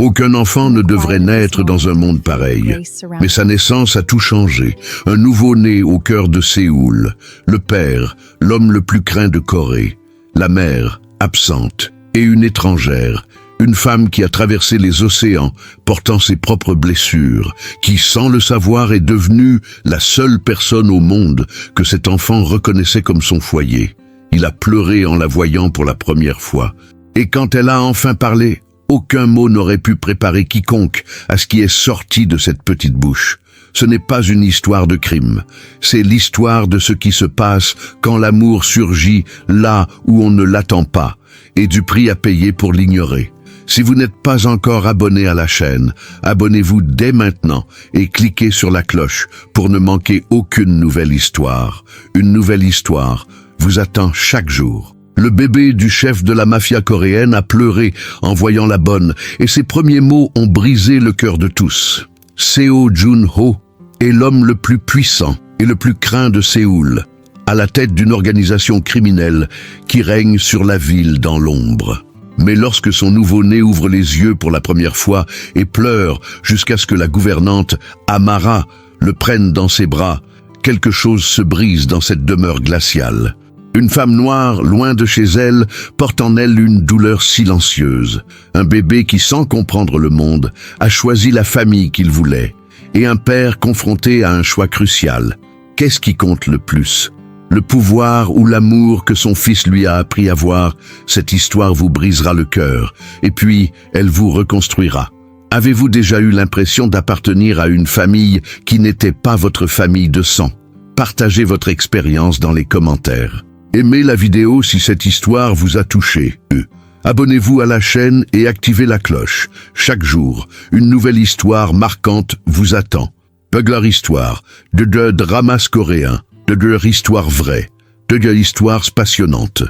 Aucun enfant ne devrait naître dans un monde pareil. Mais sa naissance a tout changé. Un nouveau-né au cœur de Séoul. Le père, l'homme le plus craint de Corée. La mère, absente. Et une étrangère. Une femme qui a traversé les océans, portant ses propres blessures, qui, sans le savoir, est devenue la seule personne au monde que cet enfant reconnaissait comme son foyer. Il a pleuré en la voyant pour la première fois. Et quand elle a enfin parlé, aucun mot n'aurait pu préparer quiconque à ce qui est sorti de cette petite bouche. Ce n'est pas une histoire de crime, c'est l'histoire de ce qui se passe quand l'amour surgit là où on ne l'attend pas, et du prix à payer pour l'ignorer. Si vous n'êtes pas encore abonné à la chaîne, abonnez-vous dès maintenant et cliquez sur la cloche pour ne manquer aucune nouvelle histoire. Une nouvelle histoire vous attend chaque jour. Le bébé du chef de la mafia coréenne a pleuré en voyant la bonne, et ses premiers mots ont brisé le cœur de tous. Seo Jun-ho est l'homme le plus puissant et le plus craint de Séoul, à la tête d'une organisation criminelle qui règne sur la ville dans l'ombre. Mais lorsque son nouveau-né ouvre les yeux pour la première fois et pleure jusqu'à ce que la gouvernante, Amara, le prenne dans ses bras, quelque chose se brise dans cette demeure glaciale. Une femme noire, loin de chez elle, porte en elle une douleur silencieuse. Un bébé qui, sans comprendre le monde, a choisi la famille qu'il voulait. Et un père confronté à un choix crucial. Qu'est-ce qui compte le plus ? Le pouvoir ou l'amour que son fils lui a appris à voir? Cette histoire vous brisera le cœur, et puis elle vous reconstruira. Avez-vous déjà eu l'impression d'appartenir à une famille qui n'était pas votre famille de sang? Partagez votre expérience dans les commentaires. Aimez la vidéo si cette histoire vous a touché. Abonnez-vous à la chaîne et activez la cloche. Chaque jour, une nouvelle histoire marquante vous attend. Pugler Histoire, de dramas coréens, de histoires vraies, de histoires passionnantes.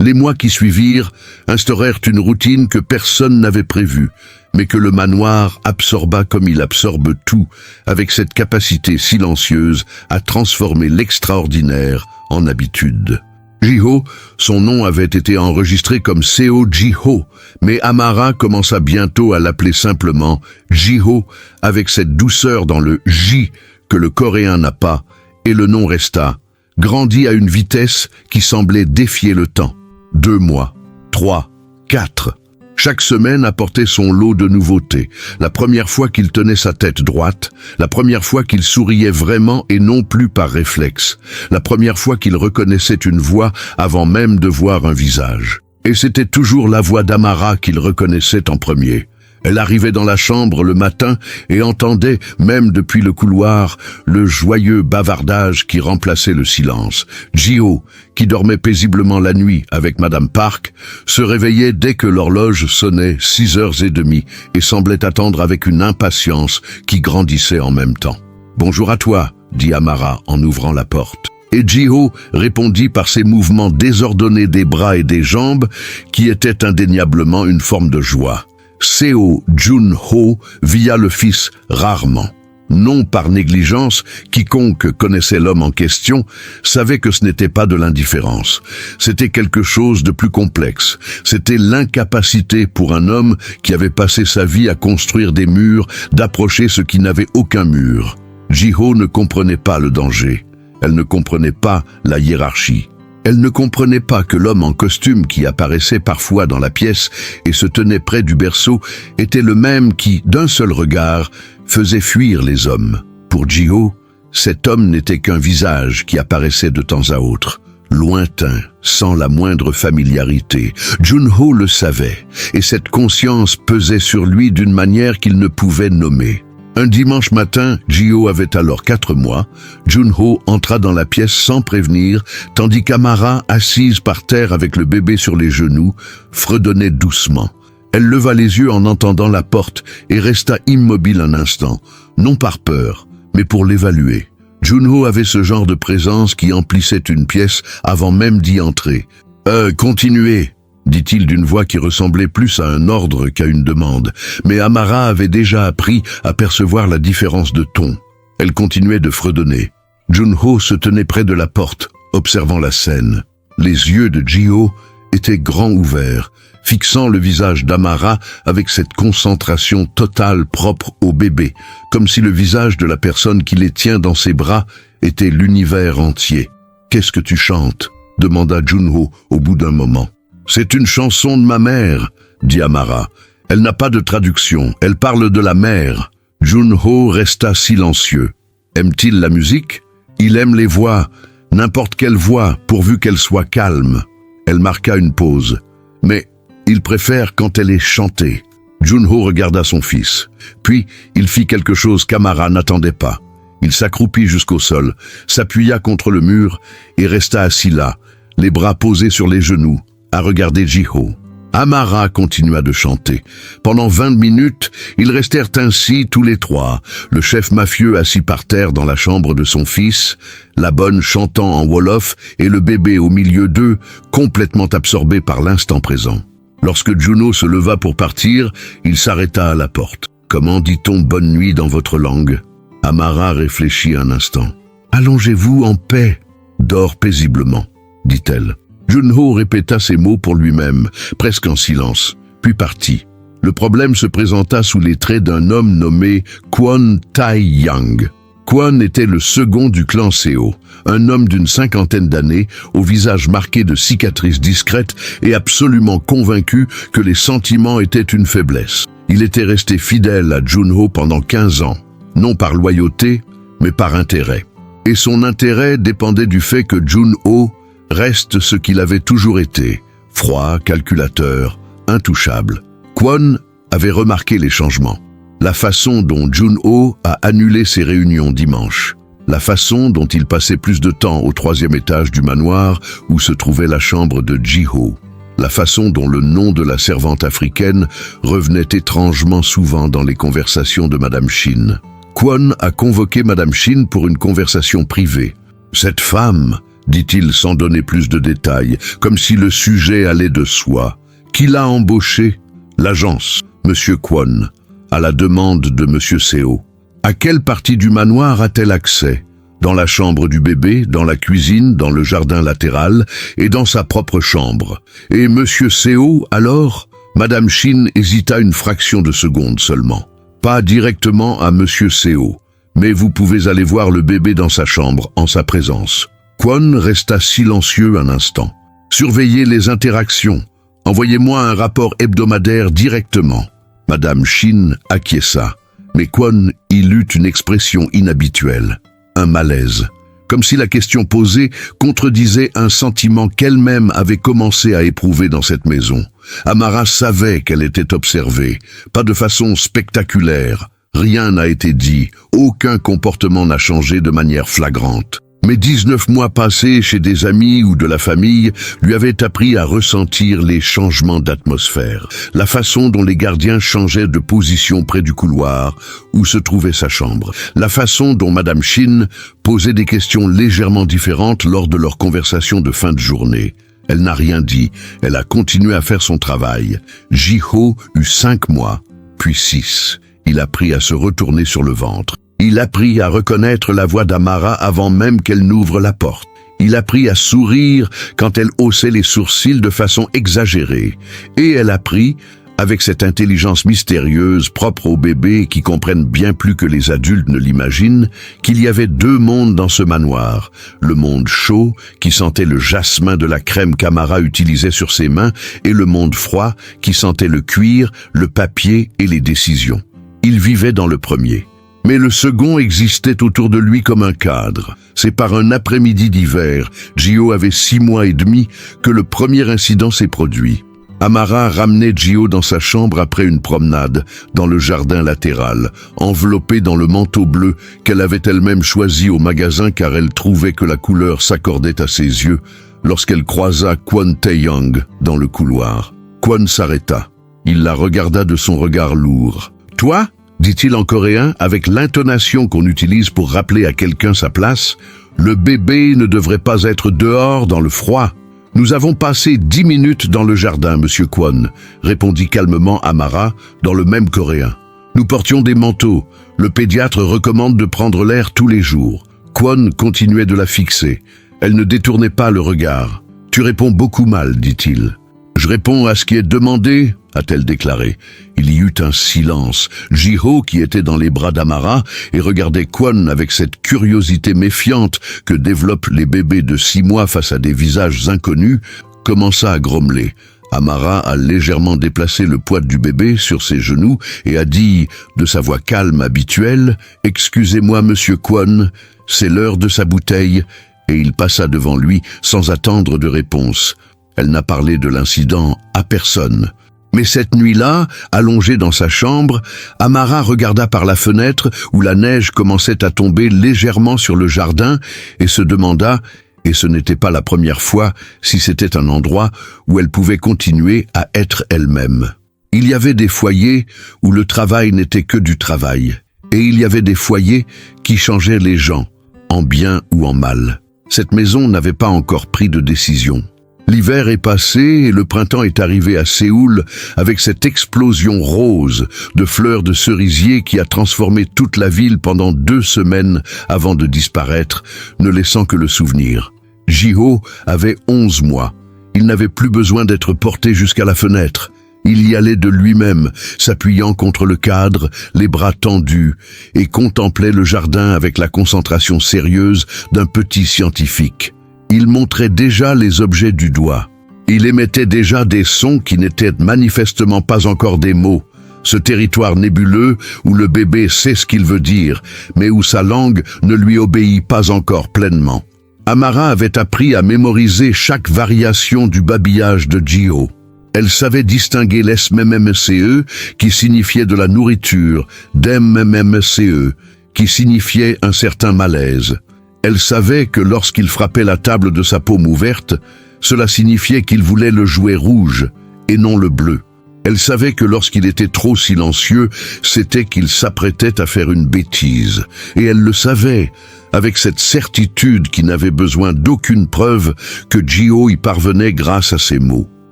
Les mois qui suivirent instaurèrent une routine que personne n'avait prévue, mais que le manoir absorba comme il absorbe tout, avec cette capacité silencieuse à transformer l'extraordinaire en habitude. Ji-ho, son nom avait été enregistré comme Seo Ji-ho, mais Amara commença bientôt à l'appeler simplement Ji-ho, avec cette douceur dans le J que le coréen n'a pas, et le nom resta, grandit à une vitesse qui semblait défier le temps. 2 mois, 3, 4. Chaque semaine apportait son lot de nouveautés. La première fois qu'il tenait sa tête droite, la première fois qu'il souriait vraiment et non plus par réflexe, la première fois qu'il reconnaissait une voix avant même de voir un visage. Et c'était toujours la voix d'Amara qu'il reconnaissait en premier. Elle arrivait dans la chambre le matin et entendait, même depuis le couloir, le joyeux bavardage qui remplaçait le silence. Ji-ho, qui dormait paisiblement la nuit avec Madame Park, se réveillait dès que l'horloge sonnait 6h30 et semblait attendre avec une impatience qui grandissait en même temps. « Bonjour à toi », dit Amara en ouvrant la porte. Et Ji-ho répondit par ses mouvements désordonnés des bras et des jambes, qui étaient indéniablement une forme de joie. Seo Jun-ho via le fils rarement. Non par négligence, quiconque connaissait l'homme en question savait que ce n'était pas de l'indifférence. C'était quelque chose de plus complexe. C'était l'incapacité pour un homme qui avait passé sa vie à construire des murs d'approcher ce qui n'avait aucun mur. Ji-ho ne comprenait pas le danger. Elle ne comprenait pas la hiérarchie. Elle ne comprenait pas que l'homme en costume qui apparaissait parfois dans la pièce et se tenait près du berceau était le même qui, d'un seul regard, faisait fuir les hommes. Pour Ji-ho, cet homme n'était qu'un visage qui apparaissait de temps à autre, lointain, sans la moindre familiarité. Jun-ho le savait, et cette conscience pesait sur lui d'une manière qu'il ne pouvait nommer. Un dimanche matin, Ji-ho avait alors 4 mois, Jun-ho entra dans la pièce sans prévenir, tandis qu'Amara, assise par terre avec le bébé sur les genoux, fredonnait doucement. Elle leva les yeux en entendant la porte et resta immobile un instant, non par peur, mais pour l'évaluer. Jun-ho avait ce genre de présence qui emplissait une pièce avant même d'y entrer. « Continuez !» dit-il d'une voix qui ressemblait plus à un ordre qu'à une demande. Mais Amara avait déjà appris à percevoir la différence de ton. Elle continuait de fredonner. Jun-ho se tenait près de la porte, observant la scène. Les yeux de Ji-ho étaient grands ouverts, fixant le visage d'Amara avec cette concentration totale propre au bébé, comme si le visage de la personne qui les tient dans ses bras était l'univers entier. « Qu'est-ce que tu chantes ?» demanda Junho au bout d'un moment. « C'est une chanson de ma mère, » dit Amara. « Elle n'a pas de traduction, elle parle de la mer. » Junho resta silencieux. Aime-t-il la musique? Il aime les voix, n'importe quelle voix, pourvu qu'elle soit calme. Elle marqua une pause. Mais il préfère quand elle est chantée. Junho regarda son fils. Puis, il fit quelque chose qu'Amara n'attendait pas. Il s'accroupit jusqu'au sol, s'appuya contre le mur et resta assis là, les bras posés sur les genoux, à regarder Jiho. Amara continua de chanter. Pendant 20 minutes, ils restèrent ainsi tous les trois, le chef mafieux assis par terre dans la chambre de son fils, la bonne chantant en wolof et le bébé au milieu d'eux, complètement absorbé par l'instant présent. Lorsque Juno se leva pour partir, il s'arrêta à la porte. « Comment dit-on bonne nuit dans votre langue ?» Amara réfléchit un instant. « Allongez-vous en paix. Dors paisiblement, » dit-elle. Junho répéta ces mots pour lui-même, presque en silence, puis partit. Le problème se présenta sous les traits d'un homme nommé Kwon Tae-yang. Kwon était le second du clan Seo, un homme d'une 50aine d'années, au visage marqué de cicatrices discrètes et absolument convaincu que les sentiments étaient une faiblesse. Il était resté fidèle à Junho pendant 15 ans, non par loyauté, mais par intérêt. Et son intérêt dépendait du fait que Junho reste ce qu'il avait toujours été, froid, calculateur, intouchable. Kwon avait remarqué les changements. La façon dont Junho a annulé ses réunions dimanche. La façon dont il passait plus de temps au 3e étage du manoir où se trouvait la chambre de Jiho. La façon dont le nom de la servante africaine revenait étrangement souvent dans les conversations de Madame Shin. Kwon a convoqué Madame Shin pour une conversation privée. Cette femme, dit-il sans donner plus de détails, comme si le sujet allait de soi. Qui l'a embauché? L'agence, Monsieur Kwon, à la demande de Monsieur Seo. À quelle partie du manoir a-t-elle accès? Dans la chambre du bébé, dans la cuisine, dans le jardin latéral et dans sa propre chambre. Et Monsieur Seo, alors? Madame Shin hésita une fraction de seconde seulement. Pas directement à Monsieur Seo, mais vous pouvez aller voir le bébé dans sa chambre, en sa présence. Kwon resta silencieux un instant. Surveillez les interactions. Envoyez-moi un rapport hebdomadaire directement. Madame Shin acquiesça. Mais Kwon y eut une expression inhabituelle. Un malaise. Comme si la question posée contredisait un sentiment qu'elle-même avait commencé à éprouver dans cette maison. Amara savait qu'elle était observée. Pas de façon spectaculaire. Rien n'a été dit. Aucun comportement n'a changé de manière flagrante. Mais 19 mois passés chez des amis ou de la famille lui avaient appris à ressentir les changements d'atmosphère, la façon dont les gardiens changeaient de position près du couloir où se trouvait sa chambre, la façon dont Madame Shin posait des questions légèrement différentes lors de leur conversation de fin de journée. Elle n'a rien dit, elle a continué à faire son travail. Jiho eut 5 mois, puis 6. Il apprit à se retourner sur le ventre. Il apprit à reconnaître la voix d'Amara avant même qu'elle n'ouvre la porte. Il apprit à sourire quand elle haussait les sourcils de façon exagérée. Et elle apprit, avec cette intelligence mystérieuse propre aux bébés qui comprennent bien plus que les adultes ne l'imaginent, qu'il y avait 2 mondes dans ce manoir. Le monde chaud, qui sentait le jasmin de la crème qu'Amara utilisait sur ses mains, et le monde froid, qui sentait le cuir, le papier et les décisions. Il vivait dans le premier. Mais le second existait autour de lui comme un cadre. C'est par un après-midi d'hiver, Jiho avait 6 mois et demi, que le premier incident s'est produit. Amara ramenait Jiho dans sa chambre après une promenade, dans le jardin latéral, enveloppée dans le manteau bleu qu'elle avait elle-même choisi au magasin car elle trouvait que la couleur s'accordait à ses yeux, lorsqu'elle croisa Kwon Tae-yang dans le couloir. Kwon s'arrêta. Il la regarda de son regard lourd. « Toi ?» dit-il en coréen, avec l'intonation qu'on utilise pour rappeler à quelqu'un sa place, « Le bébé ne devrait pas être dehors dans le froid. » « Nous avons passé 10 minutes dans le jardin, Monsieur Kwon, » répondit calmement Amara, dans le même coréen. « Nous portions des manteaux. Le pédiatre recommande de prendre l'air tous les jours. » Kwon continuait de la fixer. Elle ne détournait pas le regard. « Tu réponds beaucoup mal, dit-il. » Je réponds à ce qui est demandé, a-t-elle déclaré. Il y eut un silence. Ji-ho, qui était dans les bras d'Amara et regardait Kwon avec cette curiosité méfiante que développent les bébés de 6 mois face à des visages inconnus, commença à grommeler. Amara a légèrement déplacé le poids du bébé sur ses genoux et a dit, de sa voix calme habituelle, « Excusez-moi, monsieur Kwon, c'est l'heure de sa bouteille », et il passa devant lui sans attendre de réponse. Elle n'a parlé de l'incident à personne. Mais cette nuit-là, allongée dans sa chambre, Amara regarda par la fenêtre où la neige commençait à tomber légèrement sur le jardin et se demanda, et ce n'était pas la première fois, si c'était un endroit où elle pouvait continuer à être elle-même. Il y avait des foyers où le travail n'était que du travail, et il y avait des foyers qui changeaient les gens, en bien ou en mal. Cette maison n'avait pas encore pris de décision. L'hiver est passé et le printemps est arrivé à Séoul avec cette explosion rose de fleurs de cerisier qui a transformé toute la ville pendant 2 semaines avant de disparaître, ne laissant que le souvenir. Ji-ho avait 11 mois. Il n'avait plus besoin d'être porté jusqu'à la fenêtre. Il y allait de lui-même, s'appuyant contre le cadre, les bras tendus, et contemplait le jardin avec la concentration sérieuse d'un petit scientifique. Il montrait déjà les objets du doigt. Il émettait déjà des sons qui n'étaient manifestement pas encore des mots. Ce territoire nébuleux où le bébé sait ce qu'il veut dire, mais où sa langue ne lui obéit pas encore pleinement. Amara avait appris à mémoriser chaque variation du babillage de Ji-ho. Elle savait distinguer l'SMMCE, qui signifiait de la nourriture, d'MMCE, qui signifiait un certain malaise. Elle savait que lorsqu'il frappait la table de sa paume ouverte, cela signifiait qu'il voulait le jouet rouge et non le bleu. Elle savait que lorsqu'il était trop silencieux, c'était qu'il s'apprêtait à faire une bêtise. Et elle le savait, avec cette certitude qui n'avait besoin d'aucune preuve que Ji-ho y parvenait grâce à ses mots.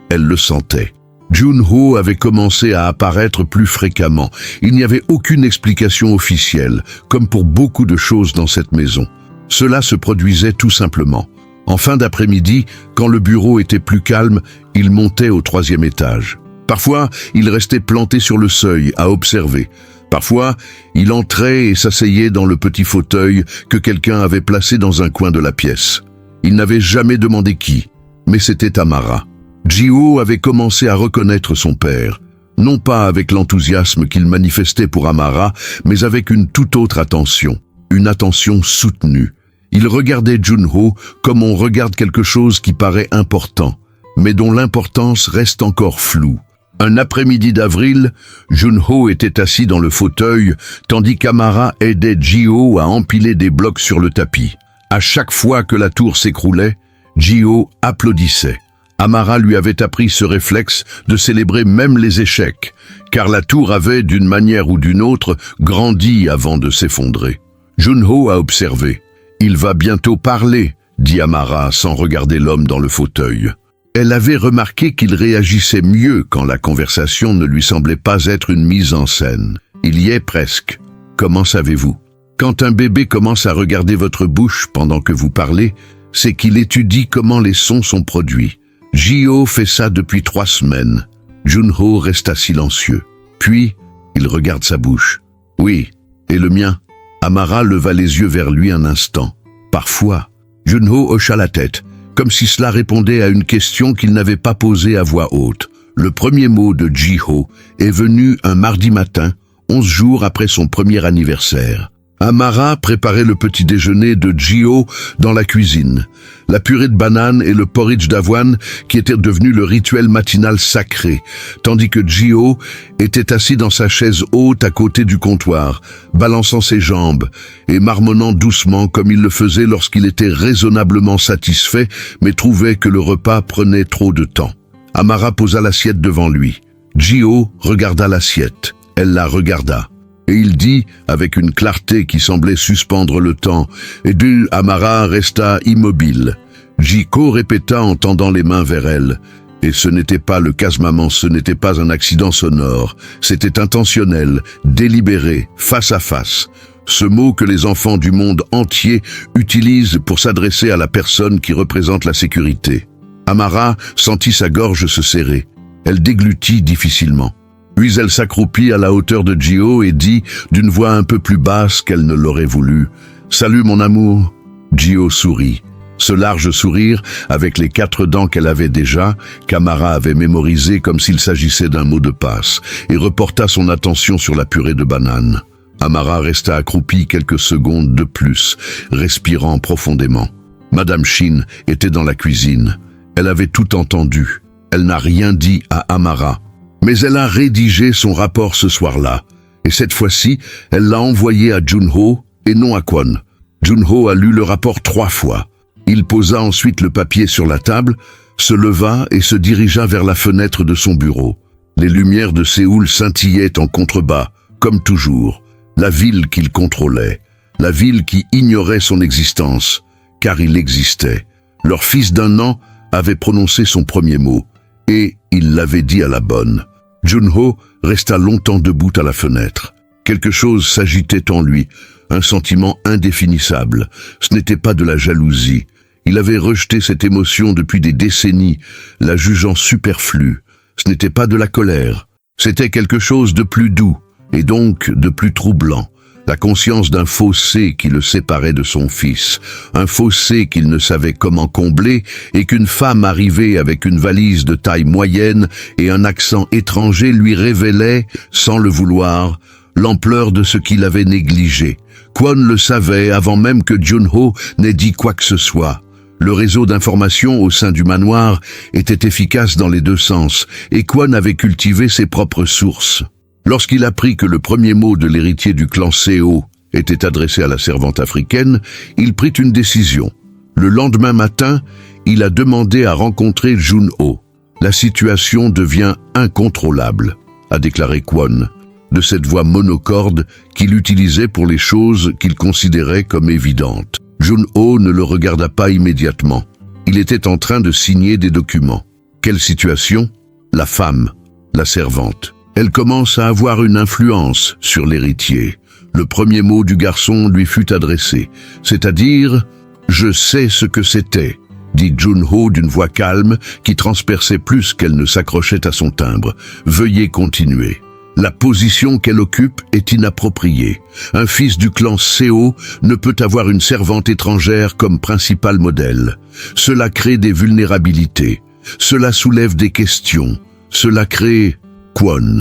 Elle le sentait. Jun-ho avait commencé à apparaître plus fréquemment. Il n'y avait aucune explication officielle, comme pour beaucoup de choses dans cette maison. Cela se produisait tout simplement. En fin d'après-midi, quand le bureau était plus calme, il montait au 3e étage. Parfois, il restait planté sur le seuil, à observer. Parfois, il entrait et s'asseyait dans le petit fauteuil que quelqu'un avait placé dans un coin de la pièce. Il n'avait jamais demandé qui, mais c'était Amara. Ji-ho avait commencé à reconnaître son père, non pas avec l'enthousiasme qu'il manifestait pour Amara, mais avec une toute autre attention, une attention soutenue. Il regardait Jun-ho comme on regarde quelque chose qui paraît important, mais dont l'importance reste encore floue. Un après-midi d'avril, Jun-ho était assis dans le fauteuil, tandis qu'Amara aidait Ji-ho à empiler des blocs sur le tapis. À chaque fois que la tour s'écroulait, Ji-ho applaudissait. Amara lui avait appris ce réflexe de célébrer même les échecs, car la tour avait, d'une manière ou d'une autre, grandi avant de s'effondrer. Jun-ho a observé. « Il va bientôt parler », dit Amara sans regarder l'homme dans le fauteuil. Elle avait remarqué qu'il réagissait mieux quand la conversation ne lui semblait pas être une mise en scène. Il y est presque. Comment savez-vous? Quand un bébé commence à regarder votre bouche pendant que vous parlez, c'est qu'il étudie comment les sons sont produits. Ji-ho fait ça depuis 3 semaines. Jun-ho resta silencieux. Puis, il regarde sa bouche. « Oui, et le mien ?» Amara leva les yeux vers lui un instant. Parfois, Jun-ho hocha la tête, comme si cela répondait à une question qu'il n'avait pas posée à voix haute. Le premier mot de Ji-ho est venu un mardi matin, 11 jours après son premier anniversaire. Amara préparait le petit déjeuner de Ji-ho dans la cuisine. La purée de banane et le porridge d'avoine qui était devenu le rituel matinal sacré, tandis que Ji-ho était assis dans sa chaise haute à côté du comptoir, balançant ses jambes et marmonnant doucement comme il le faisait lorsqu'il était raisonnablement satisfait mais trouvait que le repas prenait trop de temps. Amara posa l'assiette devant lui. Ji-ho regarda l'assiette. Elle la regarda. Et il dit, avec une clarté qui semblait suspendre le temps, et Amara resta immobile. Ji-ho répéta en tendant les mains vers elle. Et ce n'était pas le casse-maman, ce n'était pas un accident sonore. C'était intentionnel, délibéré, face à face. Ce mot que les enfants du monde entier utilisent pour s'adresser à la personne qui représente la sécurité. Amara sentit sa gorge se serrer. Elle déglutit difficilement. Puis elle s'accroupit à la hauteur de Gio et dit, d'une voix un peu plus basse qu'elle ne l'aurait voulu, « Salut mon amour !» Gio sourit. Ce large sourire, avec les 4 dents qu'elle avait déjà, qu'Amara avait mémorisé comme s'il s'agissait d'un mot de passe, et reporta son attention sur la purée de banane. Amara resta accroupie quelques secondes de plus, respirant profondément. Madame Shin était dans la cuisine. Elle avait tout entendu. Elle n'a rien dit à Amara. Mais elle a rédigé son rapport ce soir-là. Et cette fois-ci, elle l'a envoyé à Junho et non à Kwon. Junho a lu le rapport 3 fois. Il posa ensuite le papier sur la table, se leva et se dirigea vers la fenêtre de son bureau. Les lumières de Séoul scintillaient en contrebas, comme toujours. La ville qu'il contrôlait. La ville qui ignorait son existence, car il existait. Leur fils d'1 an avait prononcé son premier mot, et il l'avait dit à la bonne. Junho resta longtemps debout à la fenêtre. Quelque chose s'agitait en lui, un sentiment indéfinissable. Ce n'était pas de la jalousie. Il avait rejeté cette émotion depuis des décennies, la jugeant superflue. Ce n'était pas de la colère. C'était quelque chose de plus doux, et donc de plus troublant. La conscience d'un fossé qui le séparait de son fils, un fossé qu'il ne savait comment combler et qu'une femme arrivée avec une valise de taille moyenne et un accent étranger lui révélait, sans le vouloir, l'ampleur de ce qu'il avait négligé. Kwon le savait avant même que Junho n'ait dit quoi que ce soit. Le réseau d'information au sein du manoir était efficace dans les 2 sens et Kwon avait cultivé ses propres sources. Lorsqu'il apprit que le premier mot de l'héritier du clan Seo était adressé à la servante africaine, il prit une décision. Le lendemain matin, il a demandé à rencontrer Junho. La situation devient incontrôlable, a déclaré Kwon, de cette voix monocorde qu'il utilisait pour les choses qu'il considérait comme évidentes. Junho ne le regarda pas immédiatement. Il était en train de signer des documents. Quelle situation? La femme, la servante. Elle commence à avoir une influence sur l'héritier. Le premier mot du garçon lui fut adressé, c'est-à-dire « Je sais ce que c'était », dit Junho d'une voix calme qui transperçait plus qu'elle ne s'accrochait à son timbre. « Veuillez continuer. La position qu'elle occupe est inappropriée. Un fils du clan Seo ne peut avoir une servante étrangère comme principal modèle. Cela crée des vulnérabilités. Cela soulève des questions. Cela crée... Kwon.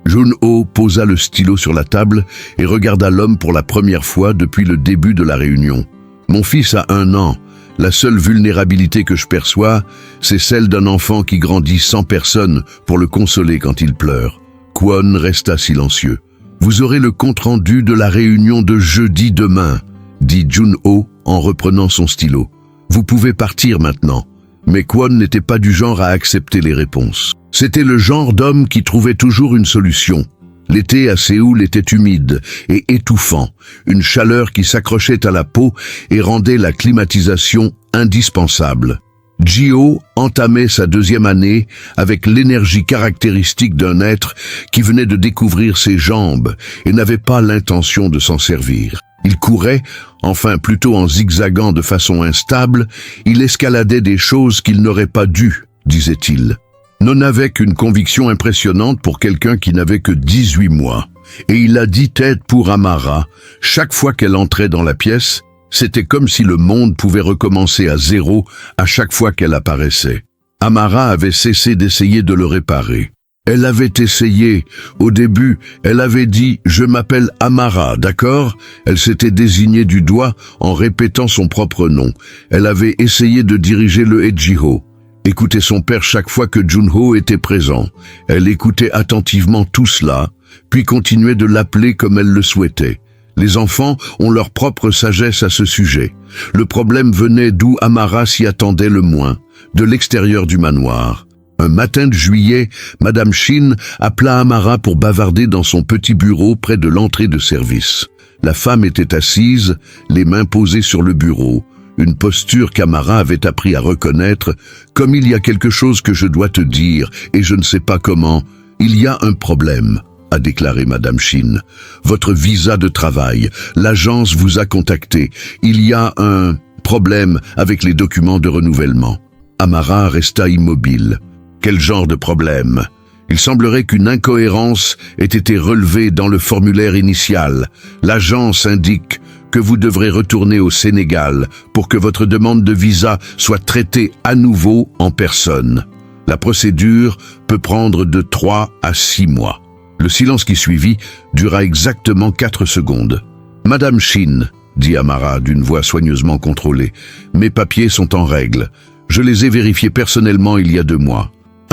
Junho posa le stylo sur la table et regarda l'homme pour la première fois depuis le début de la réunion. Mon fils a 1 an. La seule vulnérabilité que je perçois, c'est celle d'un enfant qui grandit sans personne pour le consoler quand il pleure. Kwon resta silencieux. Vous aurez le compte-rendu de la réunion de jeudi demain, dit Junho en reprenant son stylo. Vous pouvez partir maintenant. Mais Kwon n'était pas du genre à accepter les réponses. C'était le genre d'homme qui trouvait toujours une solution. L'été à Séoul était humide et étouffant, une chaleur qui s'accrochait à la peau et rendait la climatisation indispensable. Gio entamait sa 2e année avec l'énergie caractéristique d'un être qui venait de découvrir ses jambes et n'avait pas l'intention de s'en servir. Il courait, enfin plutôt en zigzagant de façon instable, il escaladait des choses qu'il n'aurait pas dû, disait-il. Non avait qu'une conviction impressionnante pour quelqu'un qui n'avait que 18 mois. Et il a dit tête pour Amara, chaque fois qu'elle entrait dans la pièce, c'était comme si le monde pouvait recommencer à 0 à chaque fois qu'elle apparaissait. Amara avait cessé d'essayer de le réparer. Elle avait essayé. Au début, elle avait dit « Je m'appelle Amara, d'accord ?» Elle s'était désignée du doigt en répétant son propre nom. Elle avait essayé de diriger le Ejiho. Écouter son père chaque fois que Junho était présent. Elle écoutait attentivement tout cela, puis continuait de l'appeler comme elle le souhaitait. Les enfants ont leur propre sagesse à ce sujet. Le problème venait d'où Amara s'y attendait le moins, de l'extérieur du manoir. Un matin de juillet, Madame Shin appela Amara pour bavarder dans son petit bureau près de l'entrée de service. La femme était assise, les mains posées sur le bureau, une posture qu'Amara avait appris à reconnaître, comme il y a quelque chose que je dois te dire, et je ne sais pas comment. Il y a un problème, a déclaré Madame Shin. Votre visa de travail, l'agence vous a contacté. Il y a un problème avec les documents de renouvellement. Amara resta immobile. Quel genre de problème? Il semblerait qu'une incohérence ait été relevée dans le formulaire initial. L'agence indique que vous devrez retourner au Sénégal pour que votre demande de visa soit traitée à nouveau en personne. La procédure peut prendre de 3 à 6 mois. Le silence qui suivit dura exactement 4 secondes. « Madame Shin », dit Amara d'une voix soigneusement contrôlée, « mes papiers sont en règle. Je les ai vérifiés personnellement il y a 2 mois. »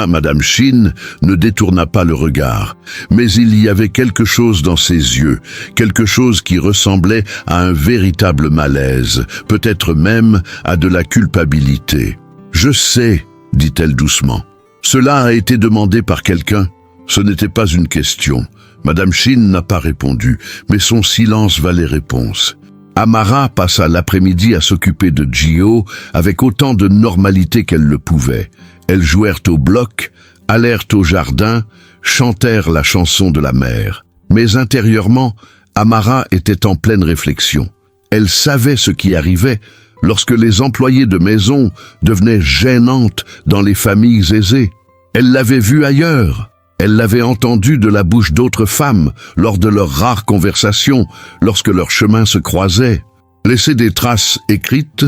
Madame Shin ne détourna pas le regard, mais il y avait quelque chose dans ses yeux, quelque chose qui ressemblait à un véritable malaise, peut-être même à de la culpabilité. « Je sais », dit-elle doucement. « Cela a été demandé par quelqu'un. Ce n'était pas une question. » Madame Shin n'a pas répondu, mais son silence valait réponse. Amara passa l'après-midi à s'occuper de Gio avec autant de normalité qu'elle le pouvait. Elles jouèrent au bloc, allèrent au jardin, chantèrent la chanson de la mer. Mais intérieurement, Amara était en pleine réflexion. Elle savait ce qui arrivait lorsque les employés de maison devenaient gênantes dans les familles aisées. Elle l'avait vu ailleurs. Elle l'avait entendu de la bouche d'autres femmes lors de leurs rares conversations, lorsque leurs chemins se croisaient. Laisser des traces écrites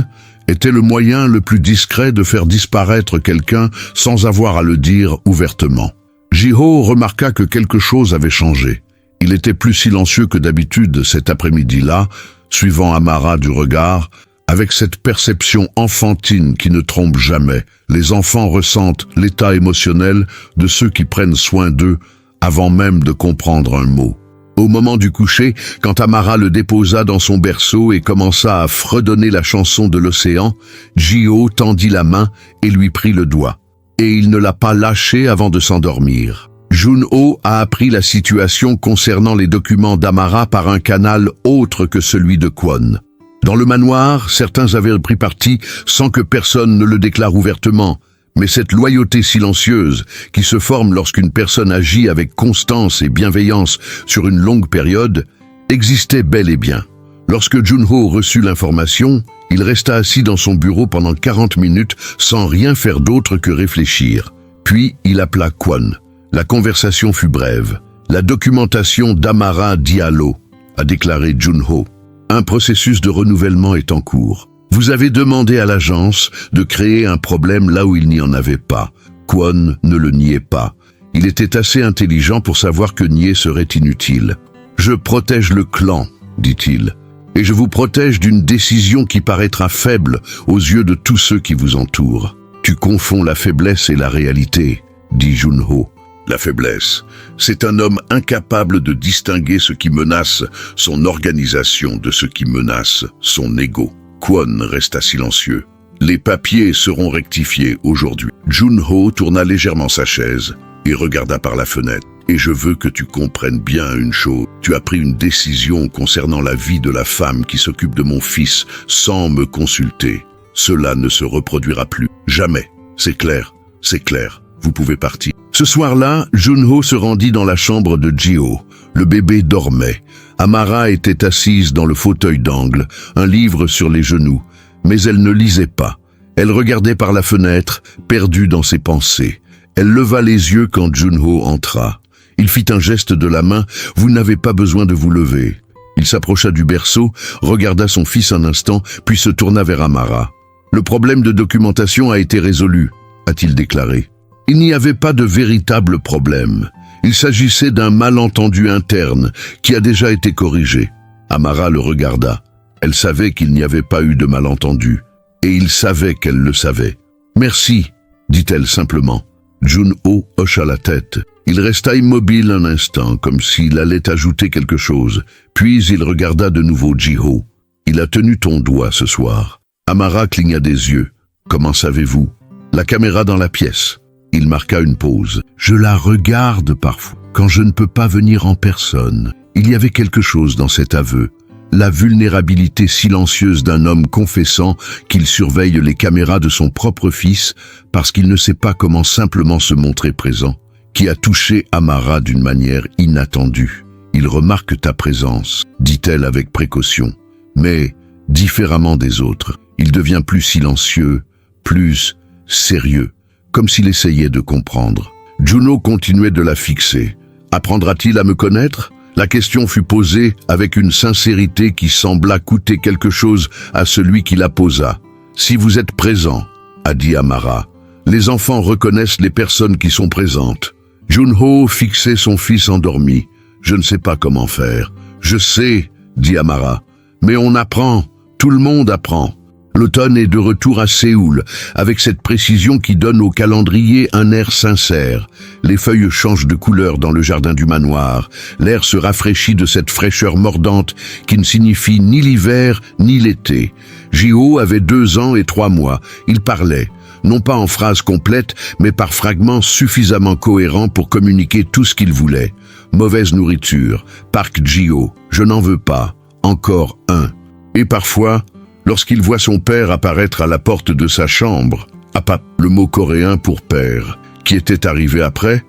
était le moyen le plus discret de faire disparaître quelqu'un sans avoir à le dire ouvertement. Jiho remarqua que quelque chose avait changé. Il était plus silencieux que d'habitude cet après-midi-là, suivant Amara du regard, avec cette perception enfantine qui ne trompe jamais. Les enfants ressentent l'état émotionnel de ceux qui prennent soin d'eux avant même de comprendre un mot. Au moment du coucher, quand Amara le déposa dans son berceau et commença à fredonner la chanson de l'océan, Gio tendit la main et lui prit le doigt. Et il ne l'a pas lâché avant de s'endormir. Junho a appris la situation concernant les documents d'Amara par un canal autre que celui de Kwon. Dans le manoir, certains avaient pris parti sans que personne ne le déclare ouvertement. Mais cette loyauté silencieuse qui se forme lorsqu'une personne agit avec constance et bienveillance sur une longue période existait bel et bien. Lorsque Junho reçut l'information, il resta assis dans son bureau pendant 40 minutes sans rien faire d'autre que réfléchir. Puis il appela Kwon. La conversation fut brève. « La documentation d'Amara Diallo », a déclaré Junho. « Un processus de renouvellement est en cours. Vous avez demandé à l'agence de créer un problème là où il n'y en avait pas. Kwon ne le niait pas. Il était assez intelligent pour savoir que nier serait inutile. « Je protège le clan », dit-il, « et je vous protège d'une décision qui paraîtra faible aux yeux de tous ceux qui vous entourent. Tu confonds la faiblesse et la réalité, » dit Junho. La faiblesse, c'est un homme incapable de distinguer ce qui menace son organisation de ce qui menace son ego. Kwon resta silencieux. Les papiers seront rectifiés aujourd'hui. Junho tourna légèrement sa chaise et regarda par la fenêtre. Et je veux que tu comprennes bien une chose. Tu as pris une décision concernant la vie de la femme qui s'occupe de mon fils sans me consulter. Cela ne se reproduira plus. Jamais. C'est clair. C'est clair. Vous pouvez partir. Ce soir-là, Junho se rendit dans la chambre de Gio. Le bébé dormait. Amara était assise dans le fauteuil d'angle, un livre sur les genoux. Mais elle ne lisait pas. Elle regardait par la fenêtre, perdue dans ses pensées. Elle leva les yeux quand Junho entra. Il fit un geste de la main. « Vous n'avez pas besoin de vous lever. » Il s'approcha du berceau, regarda son fils un instant, puis se tourna vers Amara. « Le problème de documentation a été résolu, » a-t-il déclaré. Il n'y avait pas de véritable problème. Il s'agissait d'un malentendu interne qui a déjà été corrigé. Amara le regarda. Elle savait qu'il n'y avait pas eu de malentendu. Et il savait qu'elle le savait. « Merci », dit-elle simplement. Junho hocha la tête. Il resta immobile un instant, comme s'il allait ajouter quelque chose. Puis il regarda de nouveau Gio. « Il a tenu ton doigt ce soir. » Amara cligna des yeux. « Comment savez-vous » ? La caméra dans la pièce. Il marqua une pause. « Je la regarde parfois, quand je ne peux pas venir en personne. » Il y avait quelque chose dans cet aveu. La vulnérabilité silencieuse d'un homme confessant qu'il surveille les caméras de son propre fils parce qu'il ne sait pas comment simplement se montrer présent, qui a touché Amara d'une manière inattendue. « Il remarque ta présence », dit-elle avec précaution, mais différemment des autres. Il devient plus silencieux, plus sérieux, comme s'il essayait de comprendre. Junho continuait de la fixer. Apprendra-t-il à me connaître? La question fut posée avec une sincérité qui sembla coûter quelque chose à celui qui la posa. « Si vous êtes présent, » a dit Amara, « les enfants reconnaissent les personnes qui sont présentes. » Junho fixait son fils endormi. « Je ne sais pas comment faire. »« Je sais, » dit Amara, « mais on apprend, tout le monde apprend. » L'automne est de retour à Séoul, avec cette précision qui donne au calendrier un air sincère. Les feuilles changent de couleur dans le jardin du manoir. L'air se rafraîchit de cette fraîcheur mordante qui ne signifie ni l'hiver ni l'été. Ji-ho avait 2 ans et 3 mois. Il parlait, non pas en phrases complètes, mais par fragments suffisamment cohérents pour communiquer tout ce qu'il voulait. Mauvaise nourriture, Park Ji-ho, je n'en veux pas, encore un. Et parfois, lorsqu'il voit son père apparaître à la porte de sa chambre, Apap, le mot coréen pour père, qui était arrivé après,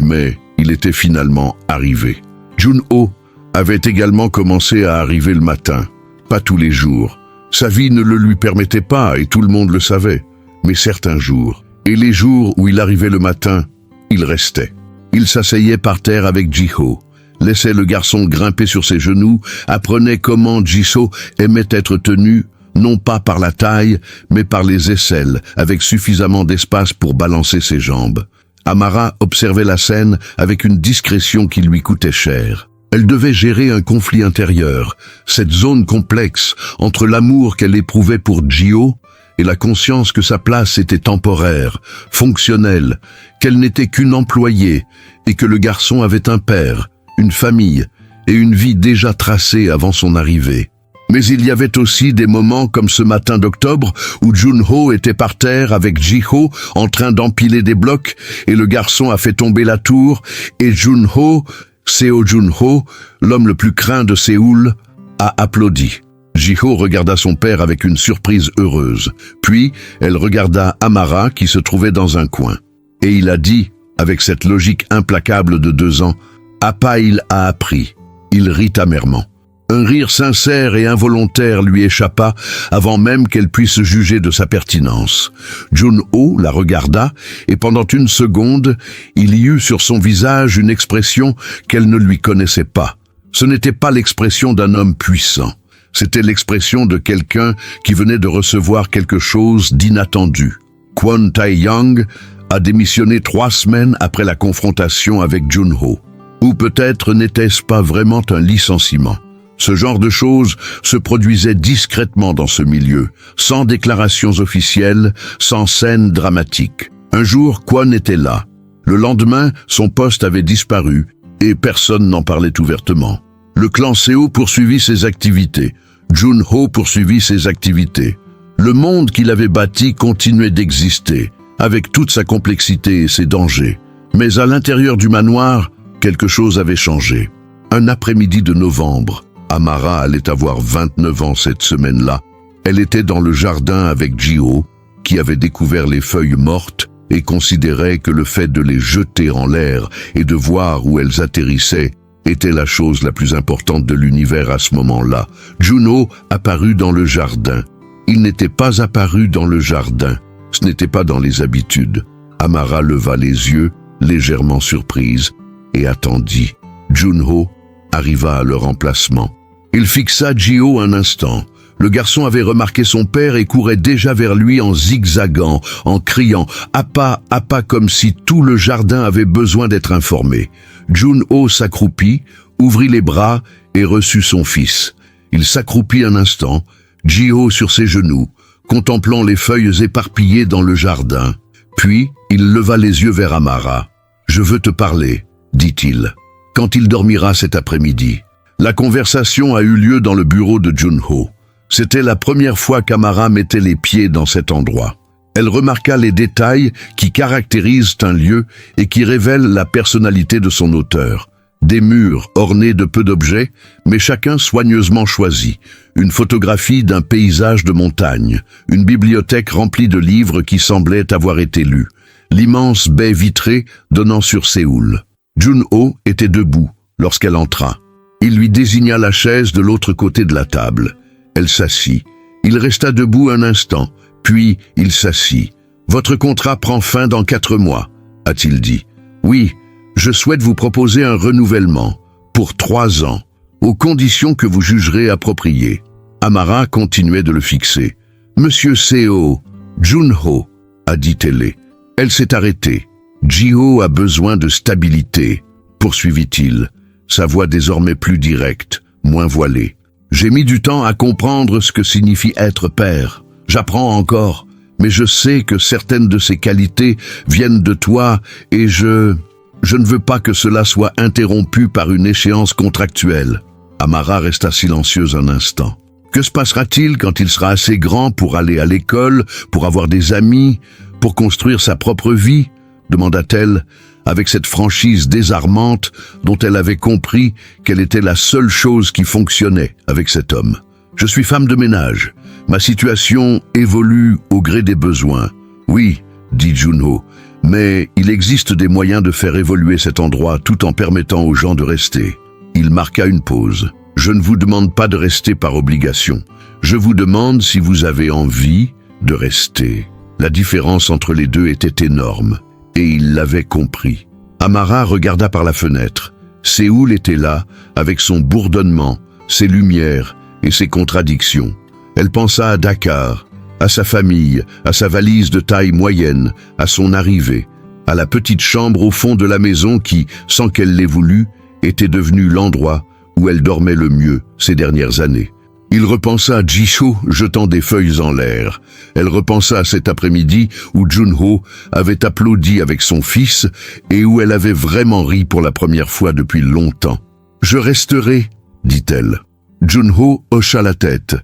mais il était finalement arrivé. Junho avait également commencé à arriver le matin, pas tous les jours. Sa vie ne le lui permettait pas et tout le monde le savait, mais certains jours. Et les jours où il arrivait le matin, il restait. Il s'asseyait par terre avec Ji-ho, laissait le garçon grimper sur ses genoux, apprenait comment Ji-ho aimait être tenu, non pas par la taille, mais par les aisselles, avec suffisamment d'espace pour balancer ses jambes. Amara observait la scène avec une discrétion qui lui coûtait cher. Elle devait gérer un conflit intérieur, cette zone complexe entre l'amour qu'elle éprouvait pour Ji-ho et la conscience que sa place était temporaire, fonctionnelle, qu'elle n'était qu'une employée et que le garçon avait un père, une famille et une vie déjà tracée avant son arrivée. Mais il y avait aussi des moments comme ce matin d'octobre où Junho était par terre avec Ji-ho en train d'empiler des blocs et le garçon a fait tomber la tour et Junho, Seo Junho, l'homme le plus craint de Séoul, a applaudi. Ji-ho regarda son père avec une surprise heureuse. Puis, elle regarda Amara qui se trouvait dans un coin. Et il a dit, avec cette logique implacable de 2 ans, « Appa, il a appris. » Il rit amèrement. Un rire sincère et involontaire lui échappa avant même qu'elle puisse juger de sa pertinence. Junho la regarda et pendant une seconde, il y eut sur son visage une expression qu'elle ne lui connaissait pas. Ce n'était pas l'expression d'un homme puissant. C'était l'expression de quelqu'un qui venait de recevoir quelque chose d'inattendu. Kwon Tae-young a démissionné 3 semaines après la confrontation avec Junho. Ou peut-être n'était-ce pas vraiment un licenciement. Ce genre de choses se produisait discrètement dans ce milieu, sans déclarations officielles, sans scènes dramatiques. Un jour, Kwon était là. Le lendemain, son poste avait disparu et personne n'en parlait ouvertement. Le clan Seo poursuivit ses activités. Junho poursuivit ses activités. Le monde qu'il avait bâti continuait d'exister, avec toute sa complexité et ses dangers. Mais à l'intérieur du manoir, quelque chose avait changé. Un après-midi de novembre, Amara allait avoir 29 ans cette semaine-là. Elle était dans le jardin avec Ji-ho, qui avait découvert les feuilles mortes et considérait que le fait de les jeter en l'air et de voir où elles atterrissaient était la chose la plus importante de l'univers à ce moment-là. Junho apparut dans le jardin. Il n'était pas apparu dans le jardin. Ce n'était pas dans les habitudes. Amara leva les yeux, légèrement surprise, et attendit. Junho arriva à leur emplacement. Il fixa Ji-ho un instant. Le garçon avait remarqué son père et courait déjà vers lui en zigzagant, en criant « Appa, Appa » comme si tout le jardin avait besoin d'être informé. Junho s'accroupit, ouvrit les bras et reçut son fils. Il s'accroupit un instant, Ji-ho sur ses genoux, contemplant les feuilles éparpillées dans le jardin. Puis, il leva les yeux vers Amara. « Je veux te parler », dit-il. « Quand il dormira cet après-midi ?» La conversation a eu lieu dans le bureau de Junho. C'était la première fois qu'Amara mettait les pieds dans cet endroit. Elle remarqua les détails qui caractérisent un lieu et qui révèlent la personnalité de son auteur. Des murs ornés de peu d'objets, mais chacun soigneusement choisi. Une photographie d'un paysage de montagne. Une bibliothèque remplie de livres qui semblaient avoir été lus. L'immense baie vitrée donnant sur Séoul. Junho était debout lorsqu'elle entra. Il lui désigna la chaise de l'autre côté de la table. Elle s'assit. Il resta debout un instant, puis il s'assit. Votre contrat prend fin dans 4 mois, a-t-il dit. Oui, je souhaite vous proposer un renouvellement, pour 3 ans, aux conditions que vous jugerez appropriées. Amara continuait de le fixer. Monsieur Seo, Junho, a dit Télé. Elle s'est arrêtée. Jiho a besoin de stabilité, poursuivit-il, sa voix désormais plus directe, moins voilée. J'ai mis du temps à comprendre ce que signifie être père. J'apprends encore, mais je sais que certaines de ces qualités viennent de toi et je ne veux pas que cela soit interrompu par une échéance contractuelle. Amara resta silencieuse un instant. Que se passera-t-il quand il sera assez grand pour aller à l'école, pour avoir des amis, pour construire sa propre vie ? Demanda-t-elle, avec cette franchise désarmante dont elle avait compris qu'elle était la seule chose qui fonctionnait avec cet homme. Je suis femme de ménage. Ma situation évolue au gré des besoins. Oui, dit Junho, mais il existe des moyens de faire évoluer cet endroit tout en permettant aux gens de rester. Il marqua une pause. Je ne vous demande pas de rester par obligation. Je vous demande si vous avez envie de rester. La différence entre les deux était énorme, et il l'avait compris. Amara regarda par la fenêtre. Séoul était là, avec son bourdonnement, ses lumières et ses contradictions. Elle pensa à Dakar, à sa famille, à sa valise de taille moyenne, à son arrivée, à la petite chambre au fond de la maison qui, sans qu'elle l'ait voulu, était devenue l'endroit où elle dormait le mieux ces dernières années. Il repensa à Jisho jetant des feuilles en l'air. Elle repensa à cet après-midi où Junho avait applaudi avec son fils et où elle avait vraiment ri pour la première fois depuis longtemps. « Je resterai », dit-elle. Junho hocha la tête.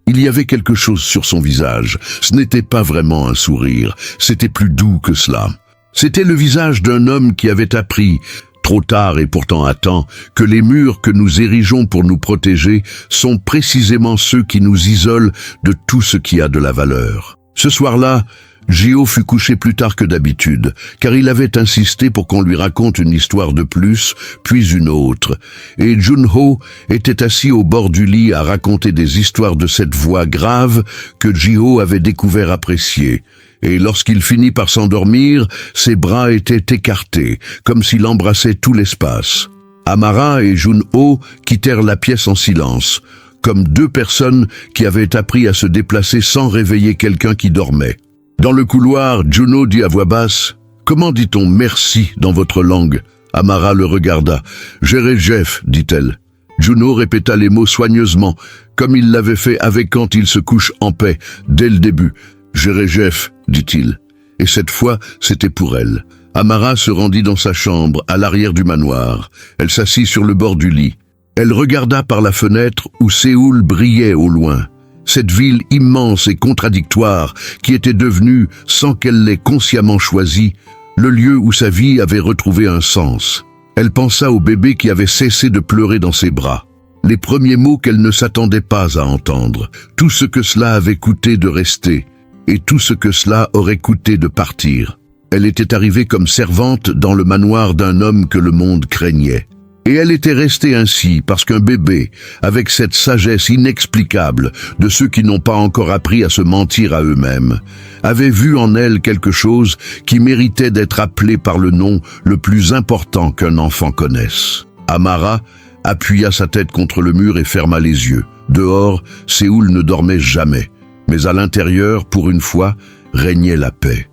Il y avait quelque chose sur son visage. Ce n'était pas vraiment un sourire, c'était plus doux que cela. C'était le visage d'un homme qui avait appris, trop tard et pourtant à temps, que les murs que nous érigeons pour nous protéger sont précisément ceux qui nous isolent de tout ce qui a de la valeur. Ce soir-là, Jiho fut couché plus tard que d'habitude, car il avait insisté pour qu'on lui raconte une histoire de plus, puis une autre, et Junho était assis au bord du lit à raconter des histoires de cette voix grave que Jiho avait découvert apprécier. Et lorsqu'il finit par s'endormir, ses bras étaient écartés, comme s'il embrassait tout l'espace. Amara et Junho quittèrent la pièce en silence, comme 2 personnes qui avaient appris à se déplacer sans réveiller quelqu'un qui dormait. Dans le couloir, Junho dit à voix basse « Comment dit-on merci dans votre langue ?» Amara le regarda. « Jerejef » dit-elle. Junho répéta les mots soigneusement, comme il l'avait fait avec quand il se couche en paix, dès le début. « Jerejef » dit-il. Et cette fois, c'était pour elle. Amara se rendit dans sa chambre, à l'arrière du manoir. Elle s'assit sur le bord du lit. Elle regarda par la fenêtre où Séoul brillait au loin. Cette ville immense et contradictoire qui était devenue, sans qu'elle l'ait consciemment choisie, le lieu où sa vie avait retrouvé un sens. Elle pensa au bébé qui avait cessé de pleurer dans ses bras. Les premiers mots qu'elle ne s'attendait pas à entendre, tout ce que cela avait coûté de rester, et tout ce que cela aurait coûté de partir. Elle était arrivée comme servante dans le manoir d'un homme que le monde craignait. Et elle était restée ainsi parce qu'un bébé, avec cette sagesse inexplicable de ceux qui n'ont pas encore appris à se mentir à eux-mêmes, avait vu en elle quelque chose qui méritait d'être appelé par le nom le plus important qu'un enfant connaisse. Amara appuya sa tête contre le mur et ferma les yeux. Dehors, Séoul ne dormait jamais, mais à l'intérieur, pour une fois, régnait la paix.